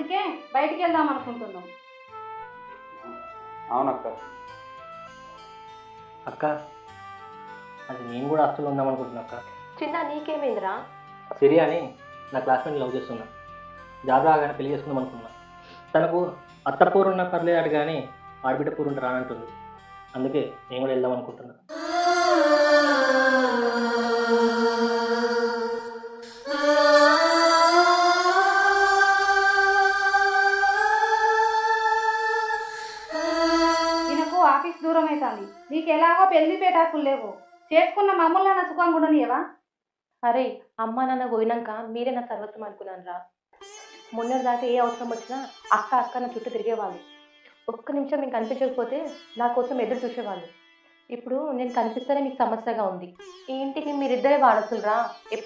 అందుకే బయటికి వెళ్దాం అనుకుంటున్నాం. అవునక్క. అక్క అది నేను కూడా హాస్టల్లో ఉందాం అనుకుంటున్నా అక్క. చిన్న నీకేమైందిరా? సిరి అని నా క్లాస్మేట్ లవ్ చేస్తున్నా. జాబ్ రాగానే పెళ్లి చేసుకుందాం అనుకున్నా. తనకు అత్త పూరున్న పర్లేదు కానీ ఆడబిడ్డ పూరుంటే రానంటుంది. అందుకే నేను కూడా వెళ్దాం అనుకుంటున్నా. ఈయనకు ఆఫీస్ దూరం అవుతుంది. నీకు ఎలాగో పెళ్లి పేటాకులు లేవు. చేసుకున్న మమ్మల్ని సుఖం కూడా నీయవా? అరే అమ్మ నాన్న పోయినాక మీరే నా సర్వస్వం అనుకున్నాను రా. మొన్నటి దాకా ఏ అవసరం వచ్చినా అక్క అక్క నా చుట్టూ తిరిగేవాళ్ళు. ఒక్క నిమిషం నేను కనిపించకపోతే నా కోసం ఎదురు చూసేవాళ్ళు. ఇప్పుడు నేను కనిపిస్తేనే మీకు సమస్యగా ఉంది. ఈ ఇంటికి మీరిద్దరే వారసులు రా.